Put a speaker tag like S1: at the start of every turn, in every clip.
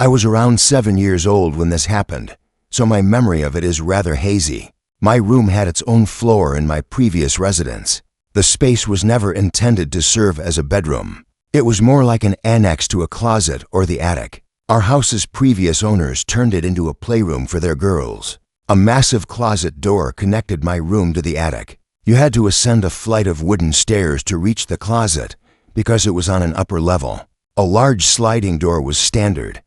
S1: I was around 7 years old when this happened, so my memory of it is rather hazy. My room had its own floor in my previous residence. The space was never intended to serve as a bedroom. It was more like an annex to a closet or the attic. Our house's previous owners turned it into a playroom for their girls. A massive closet door connected my room to the attic. You had to ascend a flight of wooden stairs to reach the closet because it was on an upper level. A large sliding door was standard,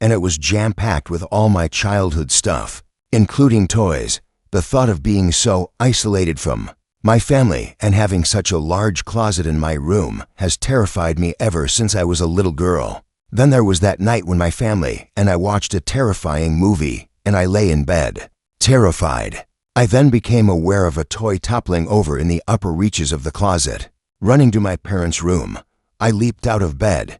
S1: and it was jam-packed with all my childhood stuff, including toys. The thought of being so isolated from my family and having such a large closet in my room has terrified me ever since I was a little girl. Then there was that night when my family and I watched a terrifying movie, and I lay in bed, terrified. I then became aware of a toy toppling over in the upper reaches of the closet. Running to my parents' room, I leaped out of bed.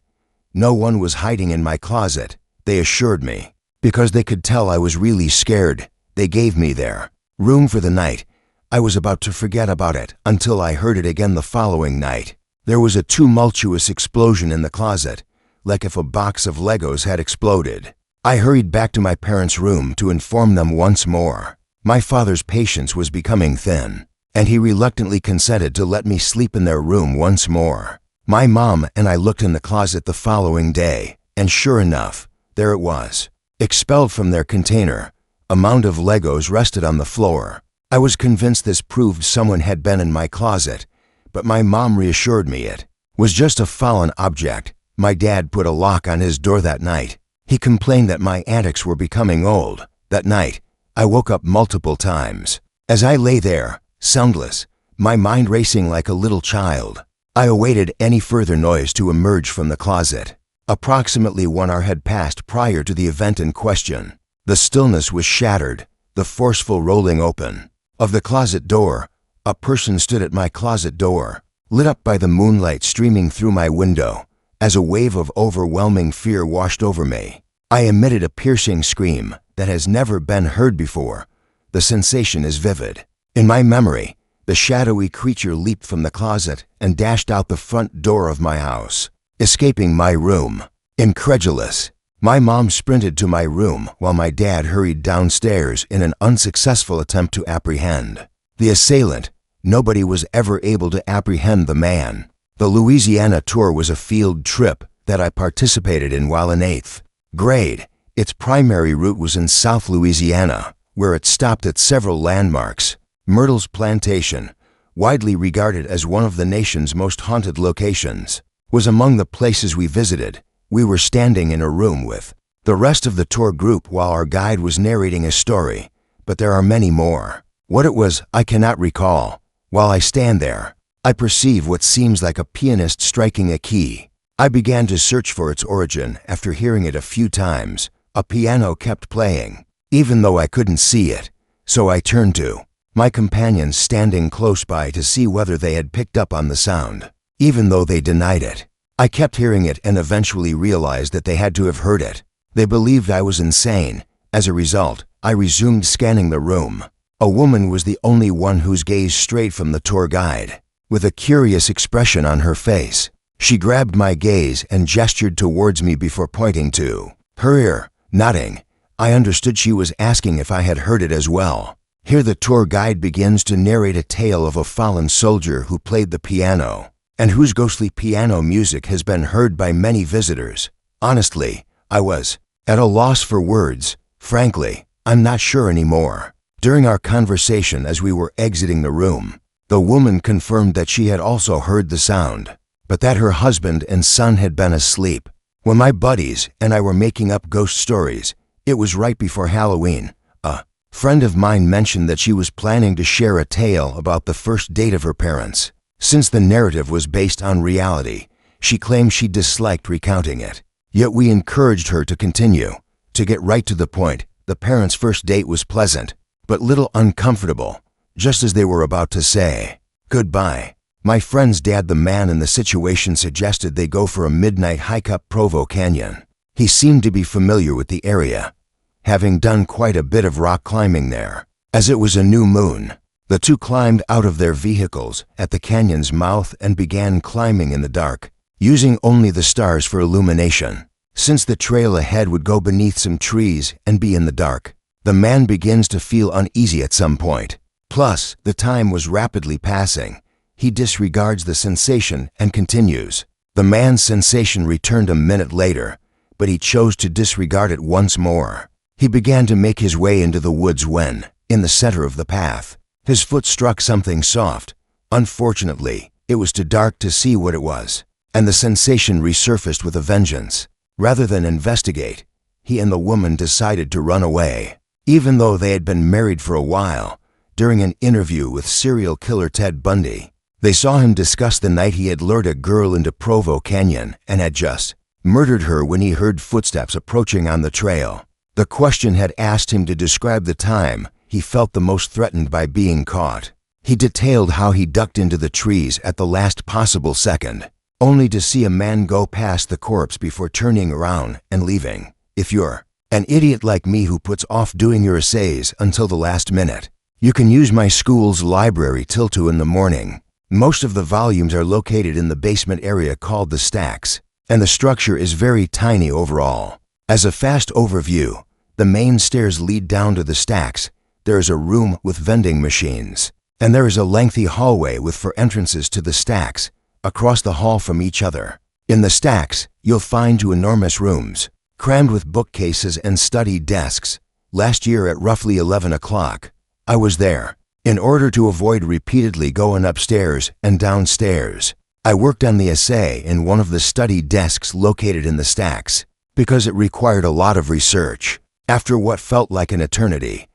S1: No one was hiding in my closet, they assured me. Because they could tell I was really scared, they gave me their room for the night. I was about to forget about it until I heard it again the following night. There was a tumultuous explosion in the closet, like if a box of Legos had exploded. I hurried back to my parents' room to inform them once more. My father's patience was becoming thin, and he reluctantly consented to let me sleep in their room once more. My mom and I looked in the closet the following day, and sure enough, there it was. Expelled from their container, a mound of Legos rested on the floor. I was convinced this proved someone had been in my closet, but my mom reassured me it was just a fallen object. My dad put a lock on his door that night. He complained that my antics were becoming old. That night, I woke up multiple times. As I lay there, soundless, my mind racing like a little child, I awaited any further noise to emerge from the closet. Approximately 1 hour had passed prior to the event in question. The stillness was shattered, the forceful rolling open of the closet door. A person stood at my closet door, lit up by the moonlight streaming through my window. As a wave of overwhelming fear washed over me, I emitted a piercing scream that has never been heard before. The sensation is vivid. In my memory, the shadowy creature leaped from the closet and dashed out the front door of my house, escaping my room. Incredulous, my mom sprinted to my room while my dad hurried downstairs in an unsuccessful attempt to apprehend the assailant. Nobody was ever able to apprehend the man. The Louisiana tour was a field trip that I participated in while in 8th grade. Its primary route was in South Louisiana, where it stopped at several landmarks. Myrtle's Plantation, widely regarded as one of the nation's most haunted locations, was among the places we visited. We were standing in a room with the rest of the tour group while our guide was narrating a story, but there are many more. What it was, I cannot recall. While I stand there, I perceive what seems like a pianist striking a key. I began to search for its origin after hearing it a few times. A piano kept playing, even though I couldn't see it, so I turned to my companions standing close by to see whether they had picked up on the sound, even though they denied it. I kept hearing it and eventually realized that they had to have heard it. They believed I was insane. As a result, I resumed scanning the room. A woman was the only one whose gaze strayed from the tour guide. With a curious expression on her face, she grabbed my gaze and gestured towards me before pointing to her ear. Nodding, I understood she was asking if I had heard it as well. Here the tour guide begins to narrate a tale of a fallen soldier who played the piano, and whose ghostly piano music has been heard by many visitors. Honestly, I was at a loss for words. Frankly, I'm not sure anymore. During our conversation as we were exiting the room, the woman confirmed that she had also heard the sound, but that her husband and son had been asleep. When my buddies and I were making up ghost stories, it was right before Halloween. A friend of mine mentioned that she was planning to share a tale about the first date of her parents. Since the narrative was based on reality, she claimed she disliked recounting it. Yet we encouraged her to continue. To get right to the point, the parents' first date was pleasant, but little uncomfortable. Just as they were about to say goodbye, my friend's dad, the man in the situation, suggested they go for a midnight hike up Provo Canyon. He seemed to be familiar with the area, having done quite a bit of rock climbing there. As it was a new moon, the two climbed out of their vehicles at the canyon's mouth and began climbing in the dark, using only the stars for illumination. since the trail ahead would go beneath some trees and be in the dark. The man begins to feel uneasy at some point. Plus, the time was rapidly passing. He disregards the sensation and continues. The man's sensation returned a minute later, but he chose to disregard it once more. He began to make his way into the woods when, in the center of the path, his foot struck something soft. Unfortunately, it was too dark to see what it was, and the sensation resurfaced with a vengeance. Rather than investigate, he and the woman decided to run away. Even though they had been married for a while, during an interview with serial killer Ted Bundy, they saw him discuss the night he had lured a girl into Provo Canyon and had just murdered her when he heard footsteps approaching on the trail. The question had asked him to describe the time he felt the most threatened by being caught. He detailed how he ducked into the trees at the last possible second, only to see a man go past the corpse before turning around and leaving. If you're an idiot like me who puts off doing your essays until the last minute, you can use my school's library till 2 in the morning. Most of the volumes are located in the basement area called the stacks, and the structure is very tiny overall. As a fast overview, the main stairs lead down to the stacks. There is a room with vending machines, and there is a lengthy hallway with 4 entrances to the stacks, across the hall from each other. In the stacks, you'll find 2 enormous rooms, crammed with bookcases and study desks. Last year at roughly 11 o'clock, I was there. In order to avoid repeatedly going upstairs and downstairs, I worked on the essay in one of the study desks located in the stacks, because it required a lot of research. After what felt like an eternity,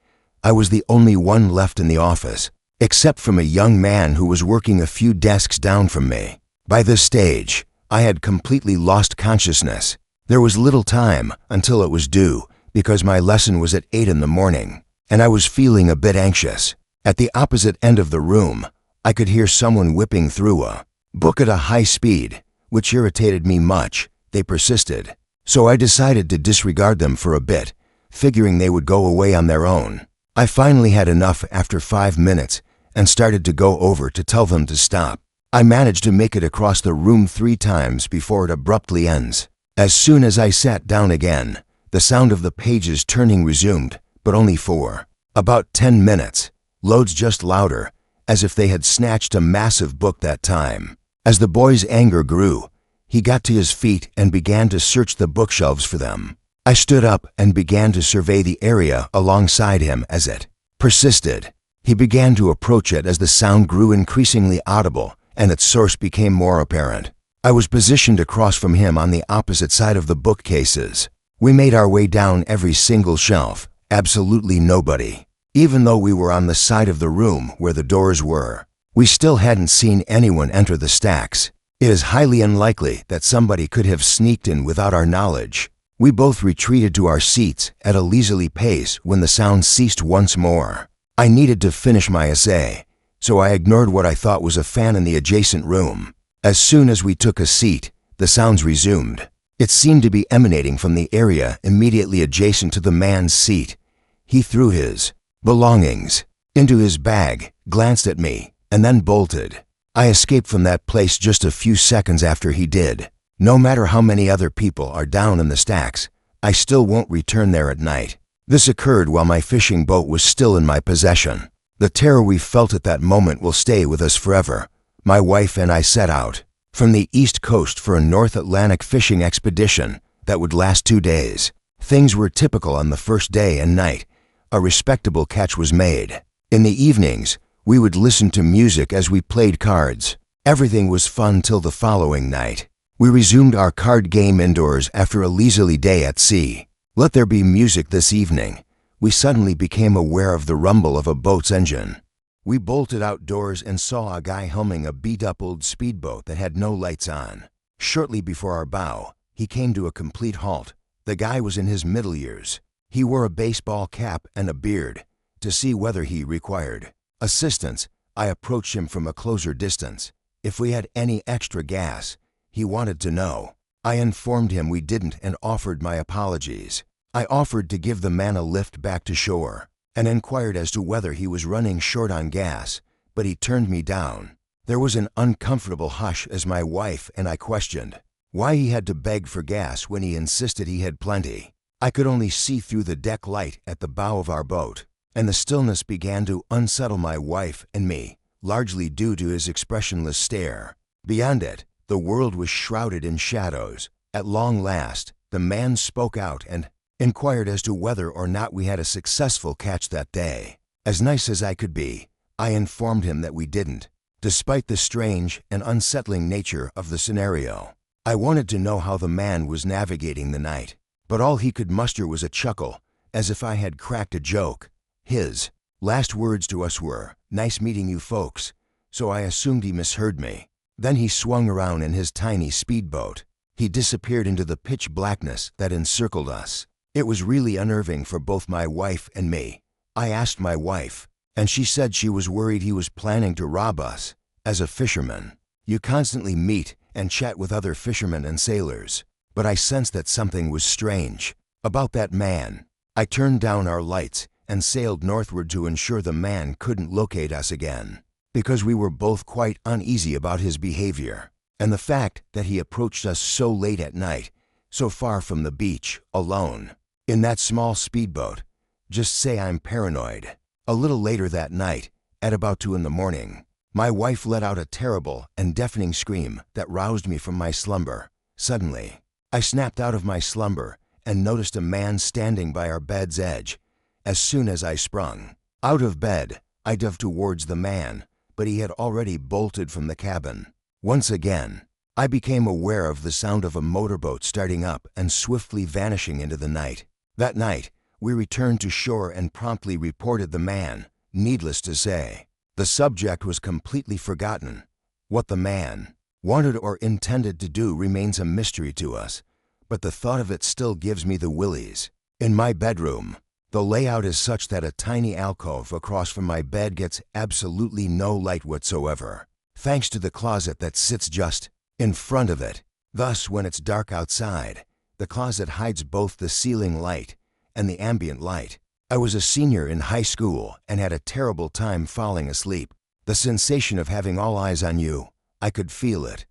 S1: I was the only one left in the office, except from a young man who was working a few desks down from me. By this stage, I had completely lost consciousness. There was little time until it was due, because my lesson was at 8 in the morning, and I was feeling a bit anxious. At the opposite end of the room, I could hear someone whipping through a book at a high speed, which irritated me much. They persisted, so I decided to disregard them for a bit, figuring they would go away on their own. I finally had enough after 5 minutes and started to go over to tell them to stop. I managed to make it across the room 3 times before it abruptly ends. As soon as I sat down again, the sound of the pages turning resumed, but only for about 10 minutes. Loads just louder, as if they had snatched a massive book that time. As the boy's anger grew, he got to his feet and began to search the bookshelves for them. I stood up and began to survey the area alongside him as it persisted. He began to approach it as the sound grew increasingly audible and its source became more apparent. I was positioned across from him on the opposite side of the bookcases. We made our way down every single shelf. Absolutely nobody. Even though we were on the side of the room where the doors were, we still hadn't seen anyone enter the stacks. It is highly unlikely that somebody could have sneaked in without our knowledge. We both retreated to our seats at a leisurely pace when the sound ceased once more. I needed to finish my essay, so I ignored what I thought was a fan in the adjacent room. As soon as we took a seat, the sounds resumed. It seemed to be emanating from the area immediately adjacent to the man's seat. He threw his belongings into his bag, glanced at me, and then bolted. I escaped from that place just a few seconds after he did. No matter how many other people are down in the stacks, I still won't return there at night. This occurred while my fishing boat was still in my possession. The terror we felt at that moment will stay with us forever. My wife and I set out from the East Coast for a North Atlantic fishing expedition that would last 2 days. Things were typical on the first day and night. A respectable catch was made. In the evenings, we would listen to music as we played cards. Everything was fun till the following night. We resumed our card game indoors after a leisurely day at sea. Let there be music this evening. We suddenly became aware of the rumble of a boat's engine. We bolted outdoors and saw a guy helming a beat-up old speedboat that had no lights on. Shortly before our bow, he came to a complete halt. The guy was in his middle years. He wore a baseball cap and a beard. To see whether he required assistance, I approached him from a closer distance. If we had any extra gas, he wanted to know. I informed him we didn't and offered my apologies. I offered to give the man a lift back to shore and inquired as to whether he was running short on gas, but he turned me down. There was an uncomfortable hush as my wife and I questioned, Why he had to beg for gas when he insisted he had plenty. I could only see through the deck light at the bow of our boat, and the stillness began to unsettle my wife and me, largely due to his expressionless stare. Beyond it, the world was shrouded in shadows. At long last, the man spoke out and inquired as to whether or not we had a successful catch that day. As nice as I could be, I informed him that we didn't, despite the strange and unsettling nature of the scenario. I wanted to know how the man was navigating the night, but all he could muster was a chuckle, as if I had cracked a joke. His last words to us were, "Nice meeting you folks," so I assumed he misheard me. Then he swung around in his tiny speedboat. He disappeared into the pitch blackness that encircled us. It was really unnerving for both my wife and me. I asked my wife, and she said she was worried he was planning to rob us. As a fisherman, you constantly meet and chat with other fishermen and sailors, but I sensed that something was strange about that man. I turned down our lights and sailed northward to ensure the man couldn't locate us again, because we were both quite uneasy about his behavior, and the fact that he approached us so late at night, so far from the beach, alone, in that small speedboat. Just say I'm paranoid. A little later that night, at about 2 in the morning, my wife let out a terrible and deafening scream that roused me from my slumber. Suddenly, I snapped out of my slumber and noticed a man standing by our bed's edge. As soon as I sprung out of bed, I dove towards the man, but he had already bolted from the cabin. Once again, I became aware of the sound of a motorboat starting up and swiftly vanishing into the night. That night, we returned to shore and promptly reported the man. Needless to say, the subject was completely forgotten. What the man wanted or intended to do remains a mystery to us, but the thought of it still gives me the willies. In my bedroom, the layout is such that a tiny alcove across from my bed gets absolutely no light whatsoever, thanks to the closet that sits just in front of it. Thus, when it's dark outside, the closet hides both the ceiling light and the ambient light. I was a senior in high school and had a terrible time falling asleep. The sensation of having all eyes on you, I could feel it.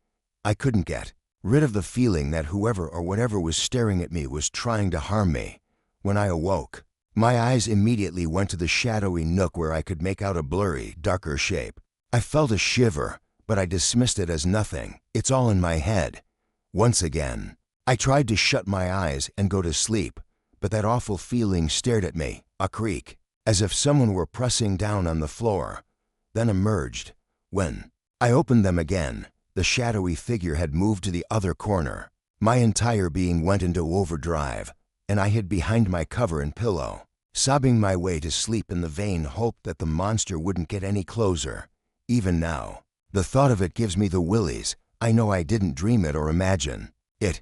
S1: I couldn't get rid of the feeling that whoever or whatever was staring at me was trying to harm me. When I awoke, my eyes immediately went to the shadowy nook where I could make out a blurry, darker shape. I felt a shiver, but I dismissed it as nothing. It's all in my head. Once again, I tried to shut my eyes and go to sleep, but that awful feeling stared at me, a creak, as if someone were pressing down on the floor, then emerged. When I opened them again, the shadowy figure had moved to the other corner. My entire being went into overdrive, and I hid behind my cover and pillow, sobbing my way to sleep in the vain hope that the monster wouldn't get any closer. Even now, the thought of it gives me the willies. I know I didn't dream it or imagine it.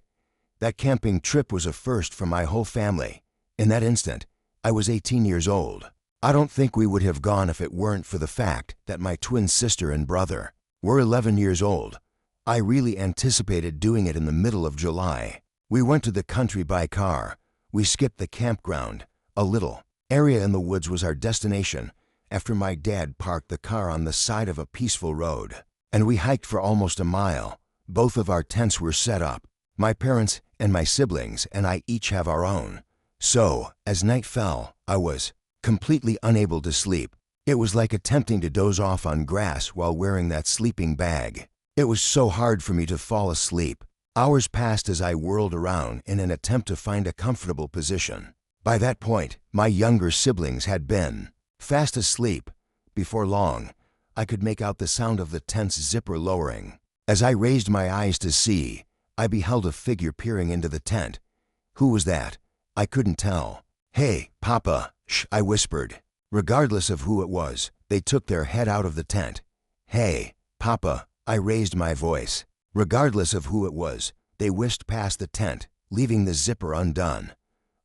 S1: That camping trip was a first for my whole family. In that instant, I was 18 years old. I don't think we would have gone if it weren't for the fact that my twin sister and brother were 11 years old. I really anticipated doing it in the middle of July. We went to the country by car. We skipped the campground. A little area in the woods was our destination after my dad parked the car on the side of a peaceful road, and we hiked for almost a mile. Both of our tents were set up. My parents and my siblings and I each have our own. So, as night fell, I was completely unable to sleep. It was like attempting to doze off on grass while wearing that sleeping bag. It was so hard for me to fall asleep. Hours passed as I whirled around in an attempt to find a comfortable position. By that point, my younger siblings had been fast asleep. Before long, I could make out the sound of the tent's zipper lowering. As I raised my eyes to see, I beheld a figure peering into the tent. Who was that? I couldn't tell. "Hey, Papa," I whispered. Regardless of who it was, they took their head out of the tent. "Hey, Papa," I raised my voice. Regardless of who it was, they whisked past the tent, leaving the zipper undone.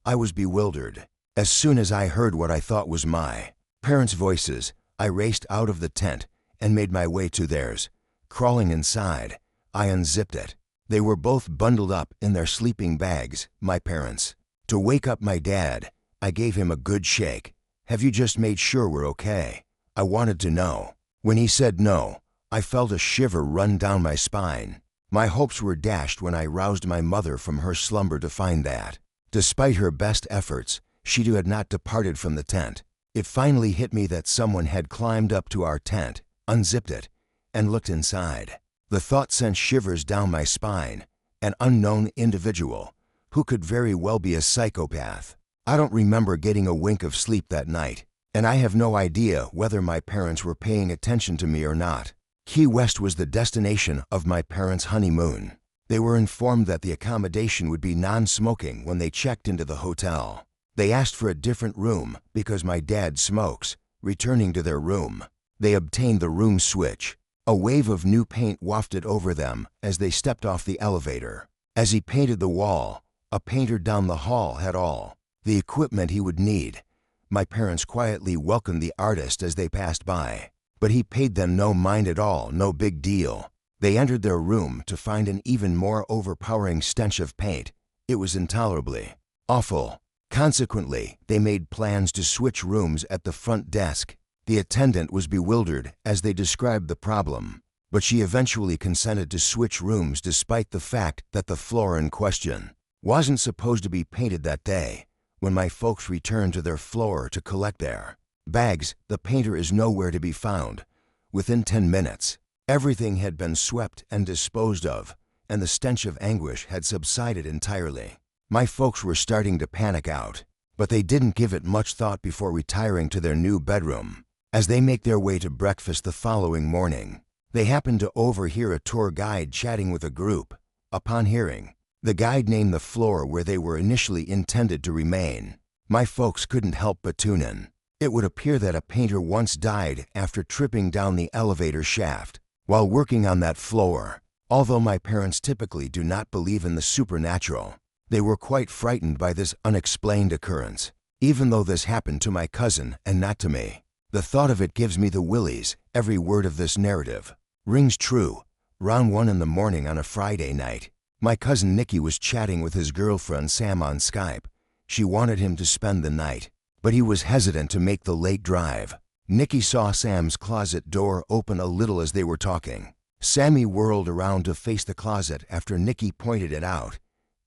S1: I was bewildered. As soon as I heard what I thought was my parents' voices, I raced out of the tent and made my way to theirs. Crawling inside, I unzipped it. They were both bundled up in their sleeping bags, my parents. To wake up my dad, I gave him a good shake. "Have you just made sure we're okay?" I wanted to know. When he said no, I felt a shiver run down my spine. My hopes were dashed when I roused my mother from her slumber to find that, despite her best efforts, she too had not departed from the tent. It finally hit me that someone had climbed up to our tent, unzipped it, and looked inside. The thought sent shivers down my spine. An unknown individual, who could very well be a psychopath. I don't remember getting a wink of sleep that night, and I have no idea whether my parents were paying attention to me or not. Key West was the destination of my parents' honeymoon. They were informed that the accommodation would be non-smoking when they checked into the hotel. They asked for a different room because my dad smokes. Returning to their room, they obtained the room switch. A wave of new paint wafted over them as they stepped off the elevator. As he painted the wall, a painter down the hall had all the equipment he would need. My parents quietly welcomed the artist as they passed by, but he paid them no mind at all, no big deal. They entered their room to find an even more overpowering stench of paint. It was intolerably awful. Consequently, they made plans to switch rooms at the front desk. The attendant was bewildered as they described the problem, but she eventually consented to switch rooms despite the fact that the floor in question wasn't supposed to be painted that day. When my folks returned to their floor to collect their bags, the painter is nowhere to be found. Within 10 minutes, everything had been swept and disposed of, and the stench of anguish had subsided entirely. My folks were starting to panic out, but they didn't give it much thought before retiring to their new bedroom. As they make their way to breakfast the following morning, they happen to overhear a tour guide chatting with a group. Upon hearing, the guide named the floor where they were initially intended to remain. My folks couldn't help but tune in. It would appear that a painter once died after tripping down the elevator shaft while working on that floor. Although my parents typically do not believe in the supernatural, they were quite frightened by this unexplained occurrence, even though this happened to my cousin and not to me. The thought of it gives me the willies. Every word of this narrative rings true. Round 1 in the morning on a Friday night, my cousin Nicky was chatting with his girlfriend Sam on Skype. She wanted him to spend the night, but he was hesitant to make the late drive. Nicky saw Sam's closet door open a little as they were talking. Sammy whirled around to face the closet after Nicky pointed it out.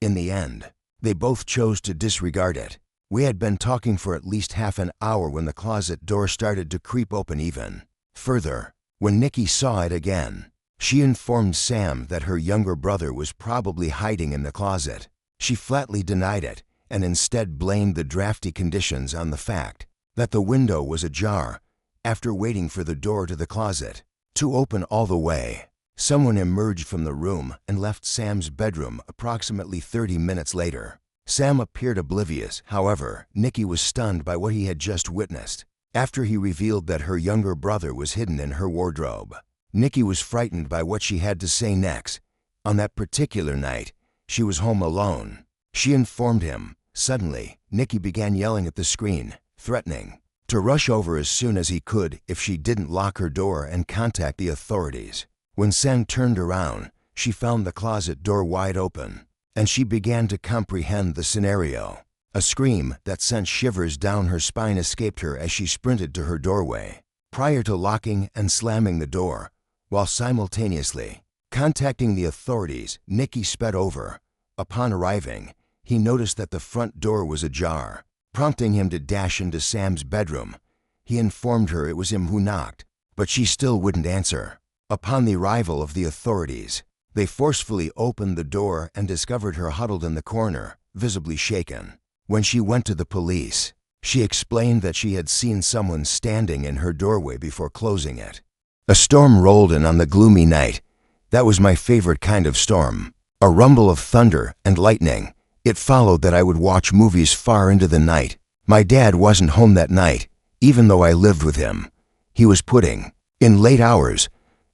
S1: In the end, they both chose to disregard it. We had been talking for at least half an hour when the closet door started to creep open even further. When Nicky saw it again, she informed Sam that her younger brother was probably hiding in the closet. She flatly denied it and instead blamed the drafty conditions on the fact that the window was ajar. After waiting for the door to the closet to open all the way, someone emerged from the room and left Sam's bedroom approximately 30 minutes later. Sam appeared oblivious. However, Nicky was stunned by what he had just witnessed. After he revealed that her younger brother was hidden in her wardrobe, Nicky was frightened by what she had to say next. On that particular night, she was home alone. She informed him. Suddenly, Nicky began yelling at the screen, threatening to rush over as soon as he could if she didn't lock her door and contact the authorities. When Sam turned around, she found the closet door wide open, and she began to comprehend the scenario. A scream that sent shivers down her spine escaped her as she sprinted to her doorway. Prior to locking and slamming the door, while simultaneously contacting the authorities, Nicky sped over. Upon arriving, he noticed that the front door was ajar, prompting him to dash into Sam's bedroom. He informed her it was him who knocked, but she still wouldn't answer. Upon the arrival of the authorities, they forcefully opened the door and discovered her huddled in the corner, visibly shaken. When she went to the police, she explained that she had seen someone standing in her doorway before closing it. A storm rolled in on the gloomy night. That was my favorite kind of storm. A rumble of thunder and lightning. It followed that I would watch movies far into the night. My dad wasn't home that night, even though I lived with him. He was putting in late hours.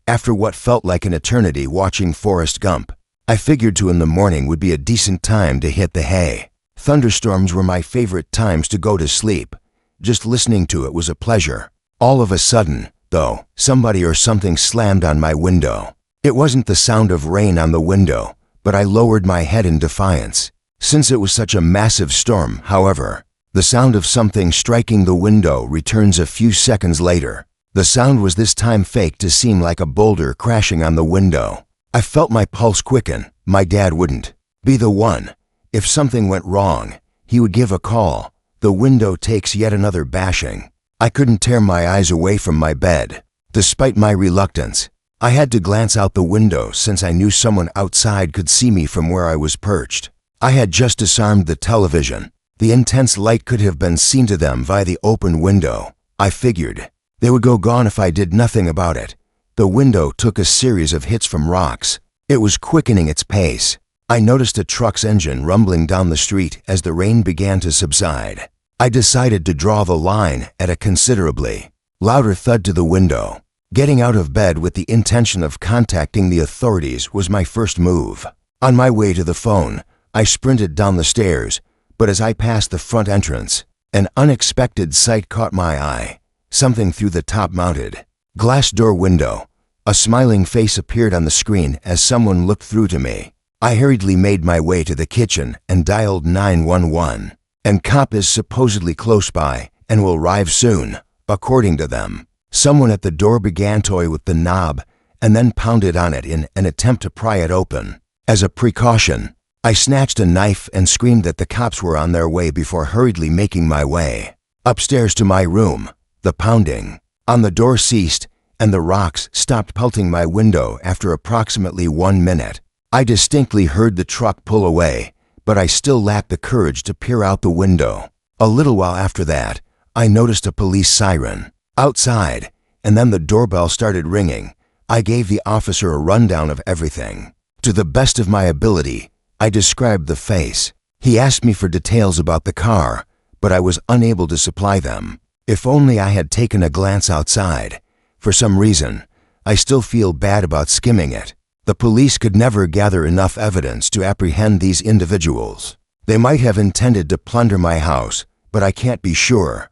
S1: After what felt like an eternity watching Forrest Gump, I figured 2 in the morning would be a decent time to hit the hay. Thunderstorms were my favorite times to go to sleep. Just listening to it was a pleasure. All of a sudden, though, somebody or something slammed on my window. It wasn't the sound of rain on the window, but I lowered my head in defiance. Since it was such a massive storm, however, the sound of something striking the window returns a few seconds later. The sound was this time fake to seem like a boulder crashing on the window. I felt my pulse quicken. My dad wouldn't be the one. If something went wrong, he would give a call. The window takes yet another bashing. I couldn't tear my eyes away from my bed. Despite my reluctance, I had to glance out the window since I knew someone outside could see me from where I was perched. I had just disarmed the television. The intense light could have been seen to them via the open window. I figured they would go gone if I did nothing about it. The window took a series of hits from rocks. It was quickening its pace. I noticed a truck's engine rumbling down the street as the rain began to subside. I decided to draw the line at a considerably louder thud to the window. Getting out of bed with the intention of contacting the authorities was my first move. On my way to the phone, I sprinted down the stairs, but as I passed the front entrance, an unexpected sight caught my eye. Something through the top-mounted glass door window. A smiling face appeared on the screen as someone looked through to me. I hurriedly made my way to the kitchen and dialed 911. "And cop is supposedly close by and will arrive soon," according to them. Someone at the door began toying with the knob and then pounded on it in an attempt to pry it open. As a precaution, I snatched a knife and screamed that the cops were on their way before hurriedly making my way upstairs to my room. The pounding on the door ceased and the rocks stopped pelting my window after approximately 1 minute. I distinctly heard the truck pull away, but I still lacked the courage to peer out the window. A little while after that, I noticed a police siren outside, and then the doorbell started ringing. I gave the officer a rundown of everything. To the best of my ability, I described the face. He asked me for details about the car, but I was unable to supply them. If only I had taken a glance outside. For some reason, I still feel bad about skimming it. The police could never gather enough evidence to apprehend these individuals. They might have intended to plunder my house, but I can't be sure.